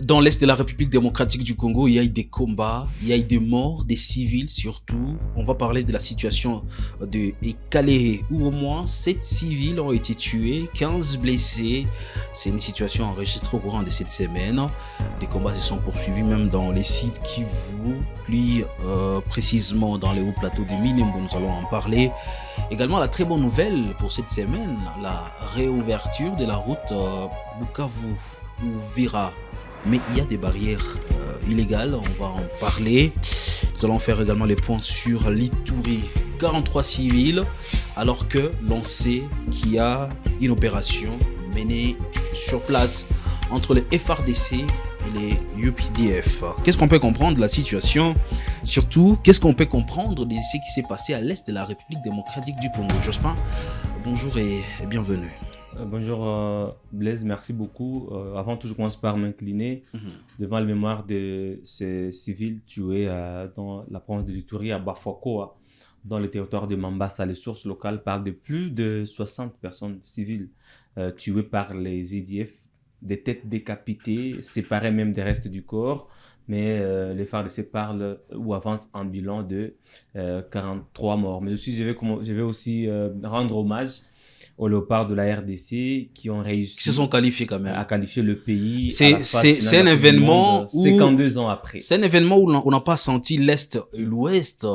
Dans l'Est de la République démocratique du Congo, il y a eu des combats, il y a eu des morts, des civils surtout. On va parler de la situation de Kalehe, où au moins 7 civils ont été tués, 15 blessés. C'est une situation enregistrée au courant de cette semaine. Des combats se sont poursuivis même dans les sites Kivu, plus précisément dans les hauts plateaux de Minembwe, nous allons en parler. Également, la très bonne nouvelle pour cette semaine, la réouverture de la route Bukavu-Uvira. Mais il y a des barrières illégales, on va en parler. Nous allons faire également les points sur l'Ituri. 43 civils, alors que l'on sait qu'il y a une opération menée sur place entre les FRDC et les UPDF. Qu'est-ce qu'on peut comprendre de la situation? Surtout, qu'est-ce qu'on peut comprendre de ce qui s'est passé à l'est de la République démocratique du Congo? Jospin, bonjour et bienvenue. Bonjour Blaise, merci beaucoup. Avant tout, je commence par m'incliner devant la mémoire de ces civils tués dans la province de l'Ituri à Bafoakoa, dans le territoire de Mambasa. Les sources locales parlent de plus de 60 personnes civiles tuées par les EDF, des têtes décapitées, séparées même des restes du corps. Mais les FARDC parlent ou avancent un bilan de 43 morts. Mais aussi, je vais aussi rendre hommage aux léopards de la RDC qui ont réussi qui se sont qualifiés quand même à qualifier le pays. C'est un événement où 52 ans après. C'est un événement où on n'a pas senti l'Est et l'Ouest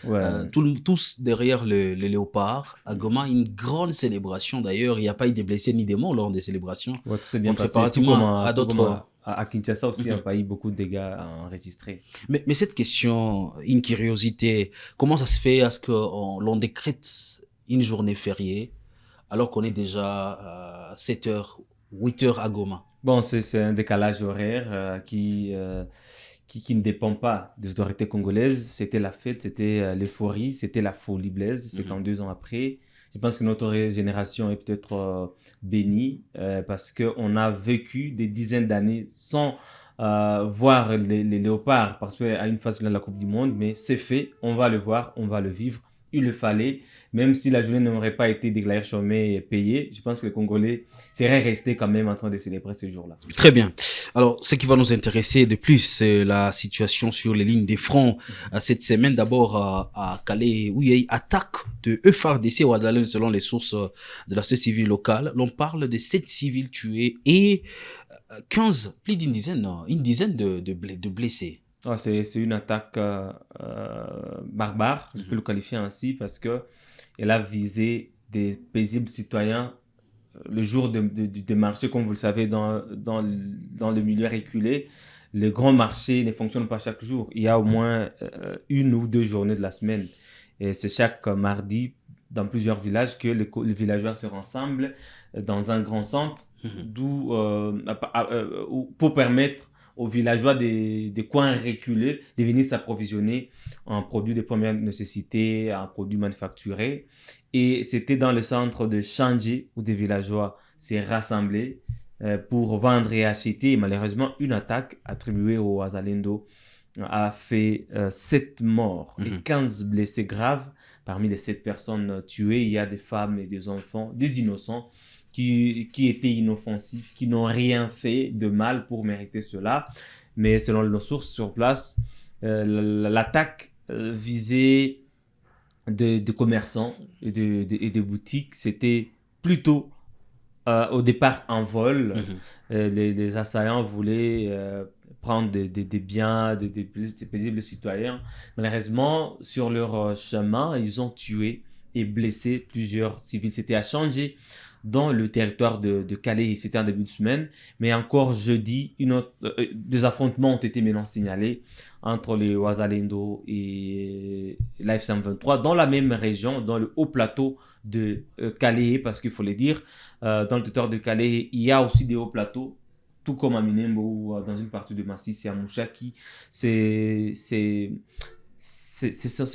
Ouais. tous derrière les léopards. À Goma, une grande célébration d'ailleurs. Il n'y a pas eu de blessés ni de morts lors des célébrations. Ouais, tout s'est bien passé. Comparativement à d'autres. À Kinshasa aussi, il n'y a pas eu beaucoup de dégâts enregistrés. Mais cette question, une curiosité, comment ça se fait à ce que l'on décrète une journée fériée alors qu'on est déjà 7 heures, 8 heures à Goma? Bon, c'est un décalage horaire qui ne dépend pas des autorités congolaises. C'était la fête, c'était l'euphorie, c'était la folie Blaise. 52 ans après, je pense que notre génération est peut-être bénie parce qu'on a vécu des dizaines d'années sans voir les léopards parce qu'à une phase finale de la Coupe du Monde, mais c'est fait, on va le voir, on va le vivre. Il le fallait, même si la journée n'aurait pas été déclarée chômée et payée, je pense que les Congolais seraient restés quand même en train de célébrer ce jour-là. Très bien. Alors, ce qui va nous intéresser de plus, c'est la situation sur les lignes des fronts. Cette semaine, d'abord à Calais, où il y a eu attaque de FARDC ou Ouadalène selon les sources de la société civile locale. L'on parle de 7 civils tués et 15, plus d'une dizaine, une dizaine de blessés. Oh, c'est une attaque barbare, je peux le qualifier ainsi, parce que elle a visé des paisibles citoyens le jour des marchés, comme vous le savez, dans le milieu reculé. Les grands marchés ne fonctionnent pas chaque jour. Il y a au moins une ou deux journées de la semaine. Et c'est chaque mardi, dans plusieurs villages, que les villageois se rassemblent dans un grand centre pour permettre aux villageois des coins reculés de venir s'approvisionner en produits de première nécessité, en produits manufacturés. Et c'était dans le centre de Changé où des villageois s'est rassemblés pour vendre et acheter. Et malheureusement, une attaque attribuée aux Wazalendo a fait 7 morts et 15 blessés graves. Parmi les 7 personnes tuées, il y a des femmes et des enfants, des innocents, qui étaient inoffensifs, qui n'ont rien fait de mal pour mériter cela. Mais selon nos sources sur place, l'attaque visait de commerçants et de boutiques. C'était plutôt au départ en vol. Les assaillants voulaient prendre des biens, des paisibles citoyens. Malheureusement, sur leur chemin, ils ont tué et blessé plusieurs civils. C'était à Changé, dans le territoire de Calais. C'était en début de semaine, mais encore jeudi, des affrontements ont été maintenant signalés entre les Wazalendo et l'AF-123 dans la même région, dans le haut plateau de Calais, parce qu'il faut le dire, dans le territoire de Calais, il y a aussi des hauts plateaux, tout comme à Minembwe ou dans une partie de Masisi et à Mouchaki. Ce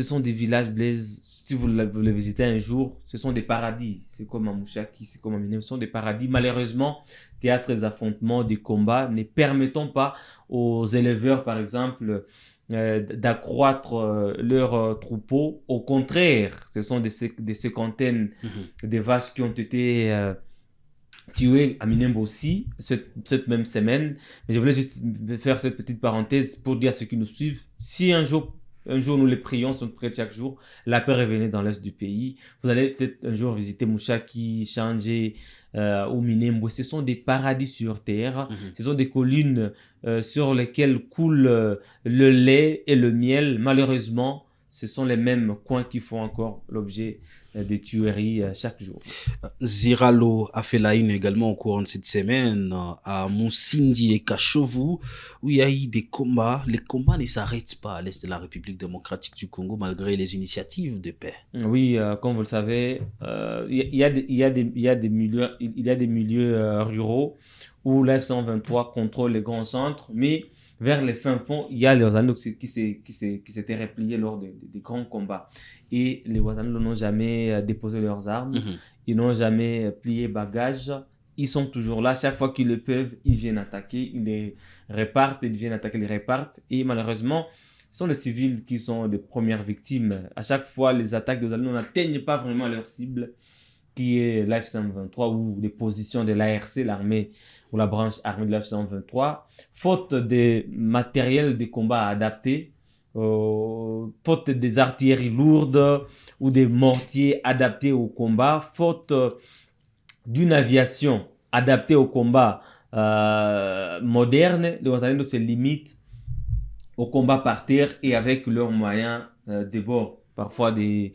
sont des villages, Blaise, si vous les visitez un jour, ce sont des paradis. C'est comme à Mouchaki, c'est comme à Minembwe, ce sont des paradis. Malheureusement, théâtre des affrontements, des combats ne permettant pas aux éleveurs, par exemple, d'accroître leurs troupeaux. Au contraire, ce sont des cinquantaines de vaches qui ont été tué à Minembwe aussi cette même semaine. Mais je voulais juste faire cette petite parenthèse pour dire à ceux qui nous suivent, si un jour nous les prions, sont prêts chaque jour, la paix revenait dans l'est du pays. Vous allez peut-être un jour visiter Mushaki, Changé ou Minembwe. Ce sont des paradis sur terre. Ce sont des collines sur lesquelles coule le lait et le miel. Malheureusement, ce sont les mêmes coins qui font encore l'objet des tueries chaque jour. Ziralo a fait la une également au cours de cette semaine à Moussindi et Kachovu, où il y a eu des combats. Les combats ne s'arrêtent pas à l'est de la République démocratique du Congo malgré les initiatives de paix. Oui, comme vous le savez, il y a des milieux ruraux où l'F-123 contrôle les grands centres, mais vers les fins fonds, il y a les Wazalendo qui s'étaient repliés lors des grands combats. Et les Wazalendo n'ont jamais déposé leurs armes, ils n'ont jamais plié bagages, ils sont toujours là. Chaque fois qu'ils le peuvent, ils viennent attaquer, ils les répartent, ils viennent attaquer, ils les répartent. Et malheureusement, ce sont les civils qui sont les premières victimes. À chaque fois, les attaques de Wazalendo n'atteignent pas vraiment leur cible, qui est l'AF-123 ou les positions de l'ARC, l'armée ou la branche armée de l'AF-123, faute de matériel de combat adapté, faute des artilleries lourdes ou des mortiers adaptés au combat, faute d'une aviation adaptée au combat moderne, les Wazalendo se limitent au combat par terre et avec leurs moyens de bord. Parfois des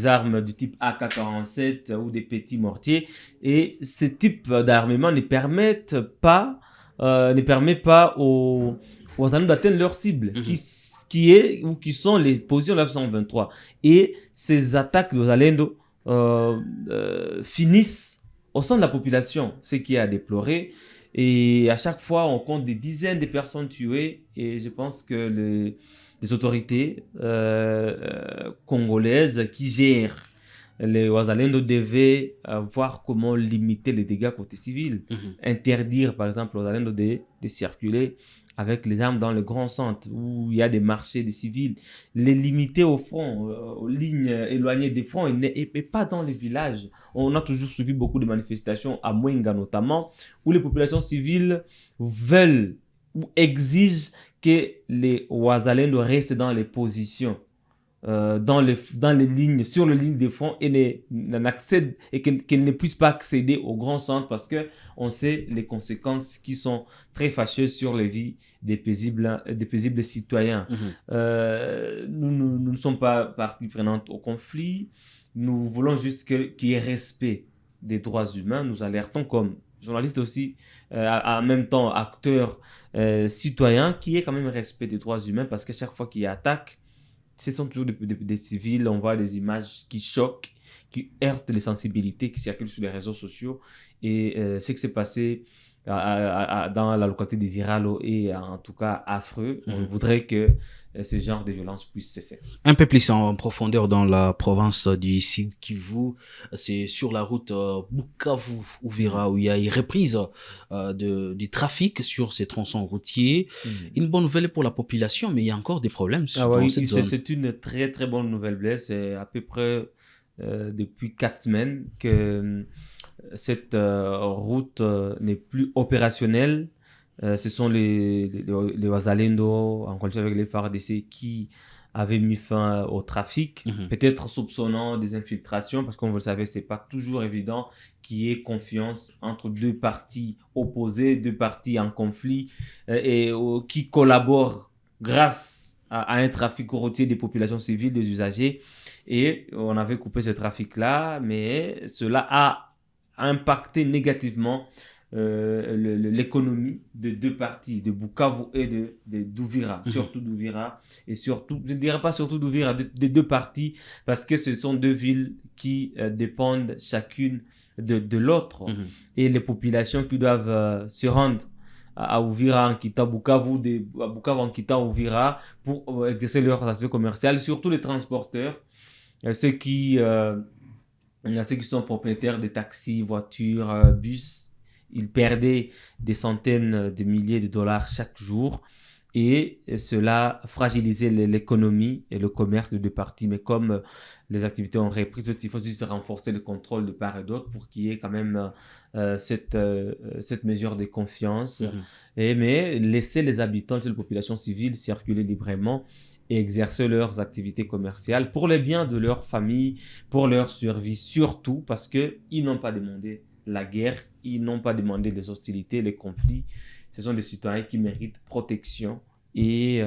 armes du type AK-47 ou des petits mortiers. Et ce type d'armement ne permet pas aux Wazalendo d'atteindre leur cible, qui sont les positions de l'F-123. Et ces attaques de Wazalendo finissent au sein de la population, ce qui est à déplorer. Et à chaque fois, on compte des dizaines de personnes tuées. Et je pense que les autorités congolaises qui gèrent les Wazalendo devaient voir comment limiter les dégâts côté civil. Interdire, par exemple, aux Wazalendo de circuler avec les armes dans le grand centre où il y a des marchés des civils. Les limiter au front, aux lignes éloignées des fronts et pas dans les villages. On a toujours suivi beaucoup de manifestations à Mwenga notamment, où les populations civiles veulent ou exigent que les Wazalendo restent dans les positions, dans les lignes, sur les lignes de front et qu'elles ne puissent pas accéder au grand centre parce que on sait les conséquences qui sont très fâcheuses sur les vies des paisibles citoyens. Nous ne sommes pas partie prenante au conflit. Nous voulons juste qu'il y ait respect des droits humains. Nous alertons comme journalistes aussi, en même temps acteurs citoyens, qu'il y ait quand même respect des droits humains parce que chaque fois qu'il y a attaque, ce sont toujours des civils. On voit des images qui choquent, qui heurtent les sensibilités qui circulent sur les réseaux sociaux. Et ce qui s'est passé dans la localité des Ziralo est en tout cas affreux. On voudrait que ce genre de violence puisse cesser. Un peu plus en profondeur dans la province du Sud Kivu, c'est sur la route Bukavu-Uvira où il y a une reprise du trafic sur ces tronçons routiers. Une bonne nouvelle pour la population, mais il y a encore des problèmes dans cette zone. C'est une très très bonne nouvelle, Blaise. C'est à peu près depuis 4 semaines que cette route n'est plus opérationnelle. Ce sont les Wazalendo en coalition avec les FARDC qui avaient mis fin au trafic, peut-être soupçonnant des infiltrations, parce que comme vous le savez, c'est pas toujours évident qu'il y ait confiance entre deux parties opposées, deux parties en conflit, et qui collaborent grâce à un trafic routier des populations civiles, des usagers. Et on avait coupé ce trafic-là, mais cela a impacté négativement l'économie de deux parties, de Bukavu et d'Uvira, surtout d'Uvira, et surtout, je ne dirais pas surtout d'Uvira, des deux parties, parce que ce sont deux villes qui dépendent chacune de l'autre, et les populations qui doivent se rendre à Uvira en quittant Bukavu, à Bukavu en quittant Uvira pour exercer leurs activités commerciales, surtout les transporteurs, ceux qui sont propriétaires de taxis, voitures, bus. Ils perdaient des centaines de milliers de dollars chaque jour. et cela fragilisait l'économie et le commerce des deux parties. Mais comme les activités ont repris, il faut juste renforcer le contrôle de part et d'autre pour qu'il y ait quand même cette mesure de confiance. Mais laisser les habitants, les populations civiles circuler librement et exercer leurs activités commerciales pour le bien de leur famille, pour leur survie, surtout parce qu'ils n'ont pas demandé la guerre, ils n'ont pas demandé les hostilités, les conflits. Ce sont des citoyens qui méritent protection et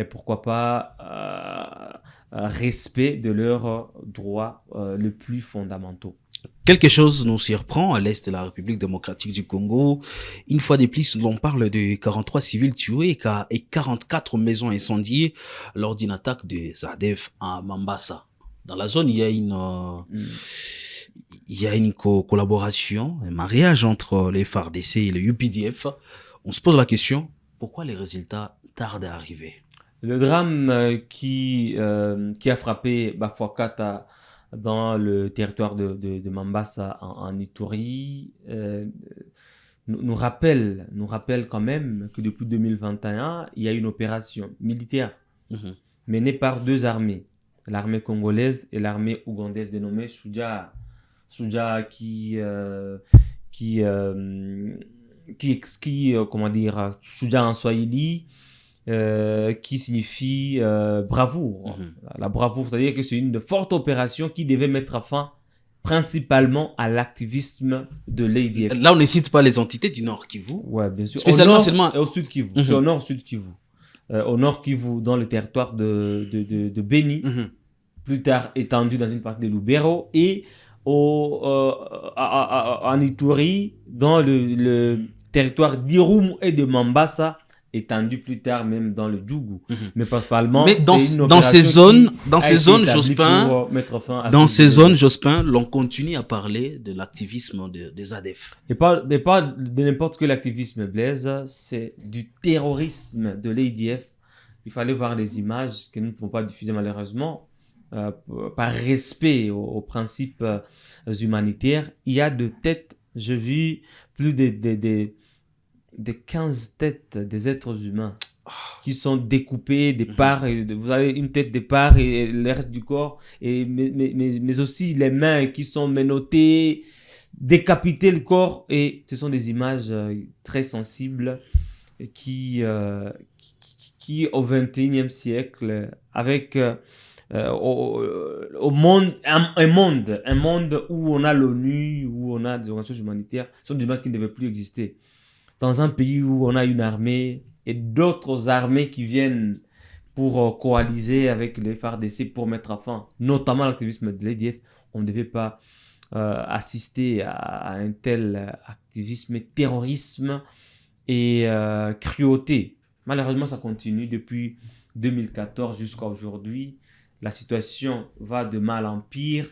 pourquoi pas respect de leurs droits les plus fondamentaux. Quelque chose nous surprend à l'est de la République démocratique du Congo. Une fois de plus, l'on parle de 43 civils tués et 44 maisons incendiées lors d'une attaque des ADF à Mambasa. Dans la zone, il y a une collaboration, un mariage entre les FARDC et le UPDF. On se pose la question, pourquoi les résultats tardent à arriver? Le drame qui a frappé Bafouakata dans le territoire de Mambasa en Ituri nous rappelle quand même que depuis 2021, il y a une opération militaire menée par deux armées, l'armée congolaise et l'armée ougandaise dénommée Shuja comment dire, Shuja en Swahili, qui signifie bravoure. La bravoure, c'est-à-dire que c'est une forte opération qui devait mettre fin principalement à l'activisme de l'ADF. Là, on ne cite pas les entités du Nord Kivu. Ouais, bien sûr. Spécialement Au nord seulement... et au Sud Kivu. C'est au Nord Sud Kivu. Au Nord Kivu, dans le territoire de Beni, plus tard étendu dans une partie de Lubero, et en Ituri, dans le territoire d'Irumu et de Mambasa, étendu plus tard même dans le Djougou. Mais principalement, dans ces zones, Jospin, l'on continue à parler de l'activisme des ADF. Et pas de n'importe quel activisme, Blaise, c'est du terrorisme de l'ADF. Il fallait voir les images que nous ne pouvons pas diffuser malheureusement, par respect aux principes humanitaires. Il y a de têtes, j'ai vu plus de 15 têtes des êtres humains qui sont découpées des parts. Vous avez une tête des parts et le reste du corps, mais aussi les mains qui sont menottées, décapiter le corps. Et ce sont des images très sensibles qui au XXIe siècle, avec au monde, un monde où on a l'ONU, où on a des organisations humanitaires, sont des images qui ne devaient plus exister. Dans un pays où on a une armée et d'autres armées qui viennent pour coaliser avec les FARDC pour mettre fin, notamment l'activisme de l'ADF, on ne devait pas assister à un tel activisme, terrorisme et cruauté. Malheureusement, ça continue depuis 2014 jusqu'à aujourd'hui. La situation va de mal en pire.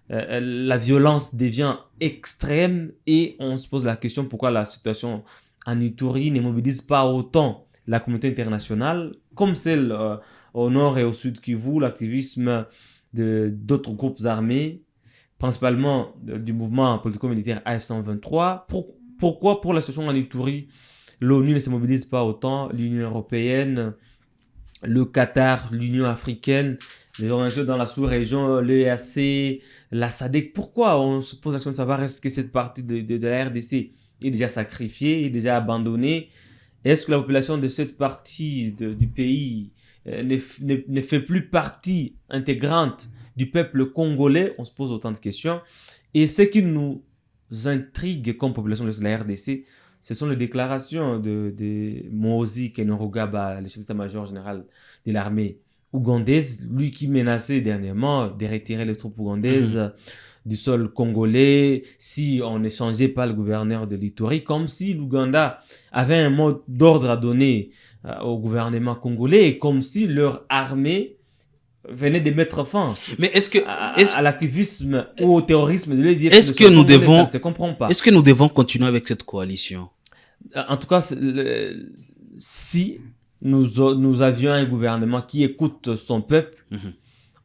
La violence devient extrême et on se pose la question pourquoi la situation en Ituri ne mobilise pas autant la communauté internationale comme celle au nord et au sud Kivu, l'activisme d'autres groupes armés, principalement du mouvement politico-militaire AF123. Pourquoi pour la situation en Ituri, l'ONU ne se mobilise pas autant, l'Union européenne, le Qatar, l'Union africaine, les organisations dans la sous-région, l'EAC, la SADC. Pourquoi on se pose la question de savoir est-ce que cette partie de la RDC est déjà sacrifiée, est déjà abandonnée? Est-ce que la population de cette partie du pays ne fait plus partie intégrante du peuple congolais? On se pose autant de questions. Et ce qui nous intrigue comme population de la RDC, ce sont les déclarations de Mozi Kainerugaba, le chef d'état-major général de l'armée ougandaise, lui qui menaçait dernièrement de retirer les troupes ougandaises du sol congolais si on n'échangeait pas le gouverneur de l'Ituri, comme si l'Ouganda avait un mot d'ordre à donner au gouvernement congolais et comme si leur armée venait de mettre fin à l'activisme ou au terrorisme de l'ADF. Est-ce que nous devons continuer avec cette coalition? En tout cas, si nous avions un gouvernement qui écoute son peuple,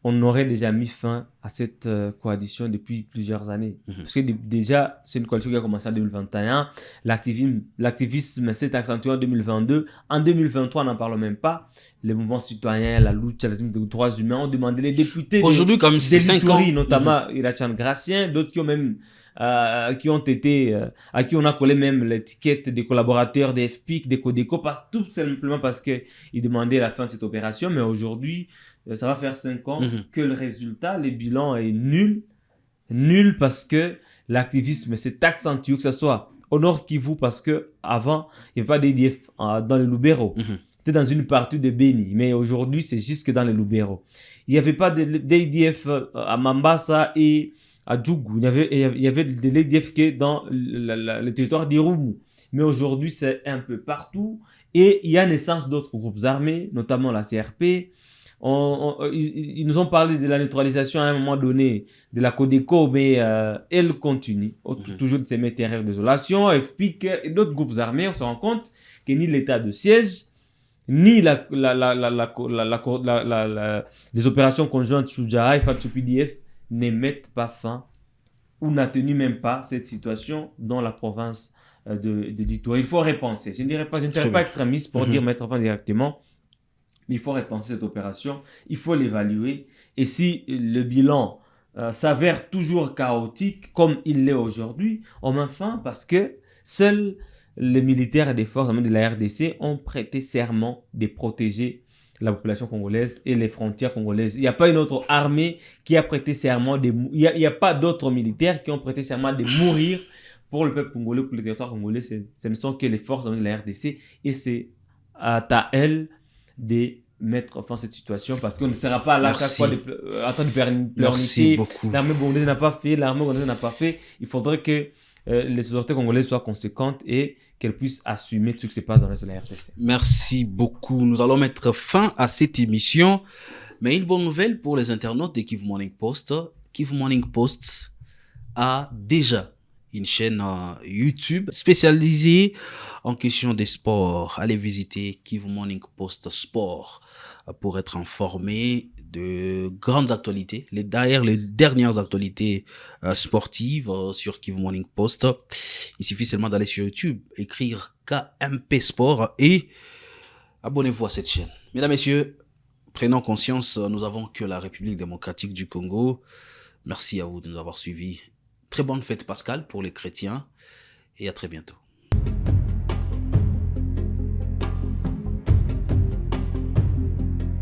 on aurait déjà mis fin à cette coalition depuis plusieurs années. Parce que déjà, c'est une coalition qui a commencé en 2021. L'activisme s'est accentué en 2022. En 2023, on n'en parle même pas. Les mouvements citoyens, la lutte des droits humains ont demandé les députés aujourd'hui, comme c'est 5 ans, notamment Irachan Gracien, d'autres qui ont même à qui on a collé même l'étiquette des collaborateurs des FPIC, des Codeco, tout simplement parce qu'ils demandaient la fin de cette opération. Mais aujourd'hui, ça va faire 5 ans que le résultat, le bilan est nul. Nul parce que l'activisme s'est accentué, que ce soit au Nord Kivu, parce qu'avant, il n'y avait pas d'ADF dans le Lubero. C'était dans une partie de Beni. Mais aujourd'hui, c'est juste que dans le Lubero. Il n'y avait pas d'ADF à Mambasa et à Djougou. Il y avait de l'ADF dans le territoire d'Irumu. Mais aujourd'hui, c'est un peu partout. Et il y a naissance d'autres groupes armés, notamment la CRP. Ils nous ont parlé de la neutralisation à un moment donné de la Codeco, mais elle continue. Toujours de ces matériels d'isolation, FPIC et d'autres groupes armés. On se rend compte que ni l'état de siège, ni les opérations conjointes Shujaa et Fatou PDF ne mettent pas fin ou n'atténuent même pas cette situation dans la province de Ditoa. Il faut repenser. Je ne serai pas extrémiste pour dire mettre fin directement, mais il faut repenser cette opération. Il faut l'évaluer. Et si le bilan s'avère toujours chaotique, comme il l'est aujourd'hui, on met fin parce que seuls les militaires et des forces armées de la RDC ont prêté serment de protéger la population congolaise et les frontières congolaises. Il n'y a pas une autre armée qui a prêté serment il n'y a pas d'autres militaires qui ont prêté serment de mourir pour le peuple congolais, pour le territoire congolais. Ce ne sont que les forces armées de la RDC et c'est à elles de mettre fin à cette situation parce qu'on ne sera pas là chaque fois en train de pleurnicher. L'armée congolaise n'a pas fait, l'armée congolaise n'a pas fait. Il faudrait que les autorités congolaises soient conséquentes et qu'elles puissent assumer tout ce qui se passe dans le la RDC. Merci beaucoup. Nous allons mettre fin à cette émission. Mais une bonne nouvelle pour les internautes de Kivu Morning Post. Kivu Morning Post a déjà une chaîne YouTube spécialisée en question des sports. Allez visiter Kivu Morning Post Sport pour être informé de grandes actualités, les dernières actualités sportives sur Kivu Morning Post. Il suffit seulement d'aller sur YouTube, écrire KMP Sport et abonnez-vous à cette chaîne. Mesdames, Messieurs, prenons conscience, nous avons que la République démocratique du Congo. Merci à vous de nous avoir suivis. Très bonne fête Pascal pour les chrétiens et à très bientôt.